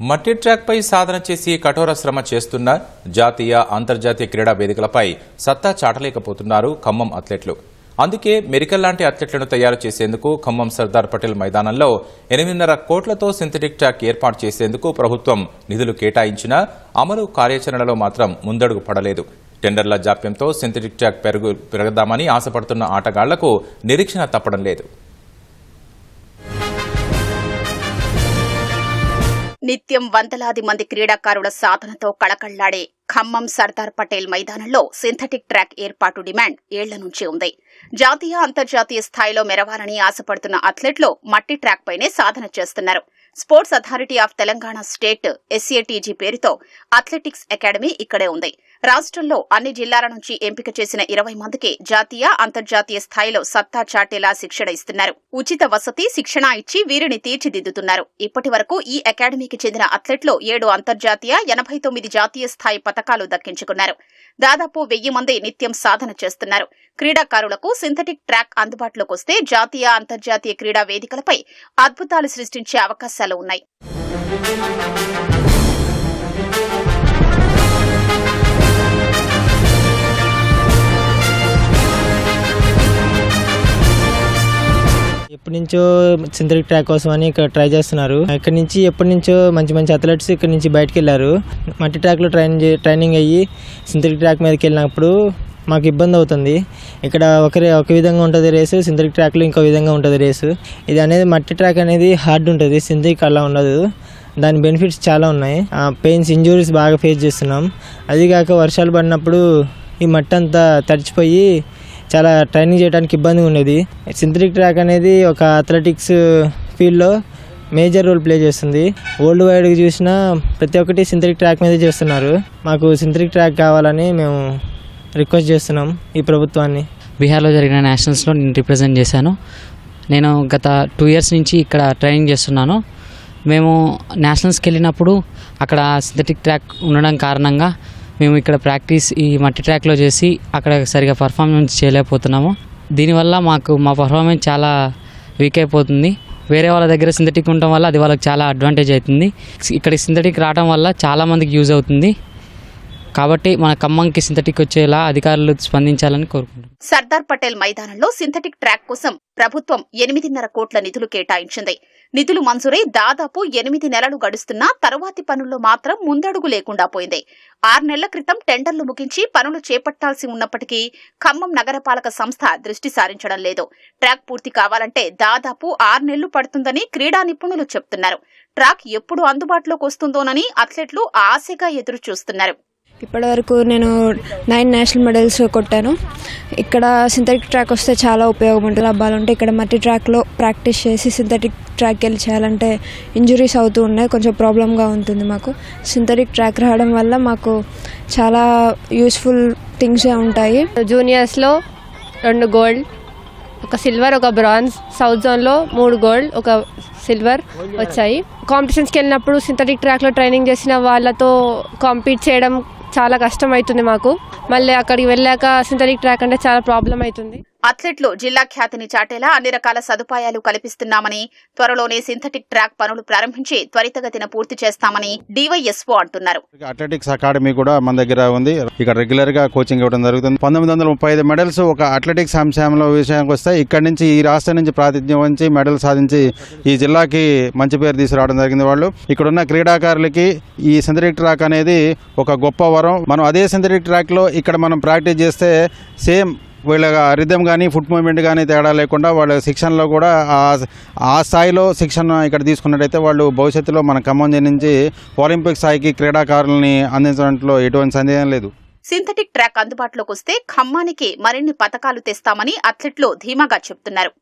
మట్టి ట్రాక్పై సాధన చేసి కఠోర శ్రమ చేస్తున్న జాతీయ అంతర్జాతీయ క్రీడా వేదికలపై సత్తా చాటలేకపోతున్నారు ఖమ్మం అథ్లెట్లు. అందుకే మెరికల్ లాంటి అథ్లెట్లను తయారు చేసేందుకు ఖమ్మం సర్దార్ పటేల్ మైదానంలో 8.5 కోట్లతో సింథటిక్ ట్రాక్ ఏర్పాటు చేసేందుకు ప్రభుత్వం నిధులు కేటాయించినా అమలు కార్యాచరణలో మాత్రం ముందడుగు పడలేదు. టెండర్ల జాప్యంతో సింథటిక్ ట్రాక్ పెరగదామని ఆశపడుతున్న ఆటగాళ్లకు నిరీక్షణ తప్పడం లేదు. నిత్యం వందలాది మంది క్రీడాకారుల సాధనతో కళకళ్లాడే ఖమ్మం సర్దార్ పటేల్ మైదానంలో సింథటిక్ ట్రాక్ ఏర్పాటు డిమాండ్ ఏళ్ల నుంచి ఉంది. జాతీయ అంతర్జాతీయ స్థాయిలో మెరవాలని ఆశపడుతున్న అథ్లెట్లు మట్టి ట్రాక్ పైనే సాధన చేస్తున్నారు. Sports authority of Telangana state SATG పేరుతో అథ్లెటిక్స్ అకాడమీ ఇక్కడే ఉంది. రాష్ట్రంలో అన్ని జిల్లాల నుంచి ఎంపిక చేసిన 20 మందికి జాతీయ అంతర్జాతీయ స్థాయిలో సత్తా చాటేలా శిక్షణ ఇస్తున్నారు. ఉచిత వసతి శిక్షణ ఇచ్చి వీరిని తీర్చిదిద్దుతున్నారు. ఇప్పటి వరకు ఈ అకాడమీకి చెందిన అథ్లెట్లు 7 అంతర్జాతీయ 89 జాతీయ స్థాయి పతకాలు దక్కించుకున్నారు. దాదాపు 1000 మంది నిత్యం సాధన చేస్తున్నారు. క్రీడాకారులకు సింథటిక్ ట్రాక్ అందుబాటులోకి వస్తే జాతీయ అంతర్జాతీయ క్రీడా వేదికలపై అద్భుతాలు సృష్టించే అవకాశాలు ఉన్నాయి. ఎప్పటి నుంచో సింథటిక్ ట్రాక్ కోసం అని ఇక్కడ ట్రై చేస్తున్నారు. ఇక్కడ నుంచి ఎప్పటి నుంచో మంచి మంచి అథ్లెట్స్ ఇక్కడ నుంచి బయటకు వెళ్ళారు. మట్టి ట్రాక్లో ట్రైనింగ్ అయ్యి సింథటిక్ ట్రాక్ మీదకి వెళ్ళినప్పుడు మాకు ఇబ్బంది అవుతుంది. ఇక్కడ ఒక విధంగా ఉంటుంది రేసు, సింథటిక్ ట్రాక్లో ఇంకో విధంగా ఉంటుంది రేసు. ఇది అనేది మట్టి ట్రాక్ అనేది హార్డ్ ఉంటుంది, సింథటిక్ అలా ఉండదు. దాని బెనిఫిట్స్ చాలా ఉన్నాయి. పెయిన్స్ ఇంజురీస్ బాగా ఫేస్ చేస్తున్నాం. అదిగాక వర్షాలు పడినప్పుడు ఈ మట్టి అంతా తడిచిపోయి చాలా ట్రైనింగ్ చేయడానికి ఇబ్బందిగా ఉండేది. సింథటిక్ ట్రాక్ అనేది ఒక అథ్లెటిక్స్ ఫీల్డ్లో మేజర్ రోల్ ప్లే చేస్తుంది. వరల్డ్ వైడ్గా చూసినా ప్రతి ఒక్కటి సింథటిక్ ట్రాక్ మీదే చేస్తున్నారు. మాకు సింథటిక్ ట్రాక్ కావాలని మేము రిక్వెస్ట్ చేస్తున్నాం ఈ ప్రభుత్వాన్ని. బీహార్లో జరిగిన నేషనల్స్లో నేను రిప్రజెంట్ చేశాను. నేను గత 2 years నుంచి ఇక్కడ ట్రైనింగ్ చేస్తున్నాను. మేము నేషనల్స్కి వెళ్ళినప్పుడు అక్కడ సింథటిక్ ట్రాక్ ఉండడం కారణంగా మేము ఇక్కడ ప్రాక్టీస్ ఈ మట్టి ట్రాక్లో చేసి అక్కడ సరిగా పర్ఫార్మెన్స్ చేయలేకపోతున్నాము. దీనివల్ల మా పర్ఫార్మెన్స్ చాలా వీక్ అయిపోతుంది. వేరే వాళ్ళ దగ్గర సింథటిక్ ఉండటం వల్ల అది వాళ్ళకి చాలా అడ్వాంటేజ్ అవుతుంది. ఇక్కడ సింథటిక్ రావడం వల్ల చాలామందికి యూజ్ అవుతుంది. కాబట్టి మన ఖమ్మంకి సింథటిక్ వచ్చేలా అధికారులు స్పందించాలని కోరుకుంటున్నాం. సర్దార్ పటేల్ మైదానంలో సింథటిక్ ట్రాక్ కోసం ప్రభుత్వం 8.5 కోట్ల నిధులు కేటాయించింది. నిధులు మంజూరై దాదాపు 8 నెలలు గడుస్తున్నా తరువాతి పనుల్లో మాత్రం ముందడుగు లేకుండా పోయింది. 6 నెలల క్రితం టెండర్లు ముగించి పనులు చేపట్టాల్సి ఉన్నప్పటికీ ఖమ్మం నగరపాలక సంస్థ దృష్టి సారించడం లేదు. ట్రాక్ పూర్తి కావాలంటే దాదాపు 6 నెలలు పడుతుందని క్రీడా నిపుణులు చెబుతున్నారు. ట్రాక్ ఎప్పుడు అందుబాటులోకి వస్తుందోనని అథ్లెట్లు ఆశగా ఎదురు చూస్తున్నారు. ఇప్పటి వరకు నేను 9 నేషనల్ మెడల్స్ కొట్టాను. ఇక్కడ సింథటిక్ ట్రాక్ వస్తే చాలా ఉపయోగం ఉంటుంది. అబ్బాలంటే ఇక్కడ మట్టి ట్రాక్లో ప్రాక్టీస్ చేసి సింథటిక్ ట్రాక్ వెళ్ళి చేయాలంటే ఇంజురీస్ అవుతూ ఉన్నాయి, కొంచెం ప్రాబ్లంగా ఉంటుంది మాకు. సింథటిక్ ట్రాక్ రావడం వల్ల మాకు చాలా యూస్ఫుల్ థింగ్స్ ఉంటాయి. జూనియర్స్లో 2 గోల్డ్, 1 సిల్వర్, 1 బ్రాంజ్. సౌత్ జోన్లో 3 గోల్డ్, 1 సిల్వర్ వచ్చాయి. కాంపిటీషన్స్కి వెళ్ళినప్పుడు సింథటిక్ ట్రాక్లో ట్రైనింగ్ చేసిన వాళ్ళతో కాంపీట్ చేయడం చాలా కష్టం అవుతుంది మాకు. మళ్ళీ అక్కడికి వెళ్ళాక సింథటిక్ ట్రాక్ అంటే చాలా ప్రాబ్లం అవుతుంది. అథ్లెట్లు జిల్లా ఖ్యాతిని చాటేలా అన్ని రకాల సదుపాయాలు కల్పిస్తున్నామని, త్వరలోనే సింథటిక్ ట్రాక్ పనులు ప్రారంభించి త్వరితగతిన పూర్తి చేస్తామని DYSO అంటున్నారు. అథ్లెటిక్స్ అకాడమీ కూడా మన దగ్గర ఉంది. ఇక్కడ రెగ్యులర్ గా కోచింగ్ ఇవ్వడం జరుగుతుంది. 1935 మెడల్స్ ఒక అథ్లెటిక్స్ అంశంలో విషయానికి వస్తే ఇక్కడ నుంచి ఈ రాష్ట్రం నుంచి ప్రాతినిధ్యం వహించి మెడల్ సాధించి ఈ జిల్లాకి మంచి పేరు తీసుకురావడం జరిగింది. వాళ్ళు ఇక్కడున్న క్రీడాకారులకి ఈ సింథటిక్ ట్రాక్ అనేది ఒక గొప్ప వరం. మనం అదే సింథటిక్ ట్రాక్ లో ఇక్కడ మనం ప్రాక్టీస్ చేస్తే సేమ్ వీళ్ళ రిథమ్ కానీ ఫుట్ మూవ్మెంట్ కానీ తేడా లేకుండా వాళ్ళ శిక్షణలో కూడా ఆ స్థాయిలో శిక్షణ ఇక్కడ తీసుకున్నట్టయితే వాళ్ళు భవిష్యత్తులో మన ఖమ్మం నుంచి ఒలింపిక్ స్థాయికి క్రీడాకారులని అందించడంలో ఎటువంటి సందేహం లేదు. సింథటిక్ ట్రాక్ అందుబాటులోకి వస్తే ఖమ్మానికి మరిన్ని పతకాలు తెస్తామని అథ్లెట్లు ధీమాగా చెబుతున్నారు.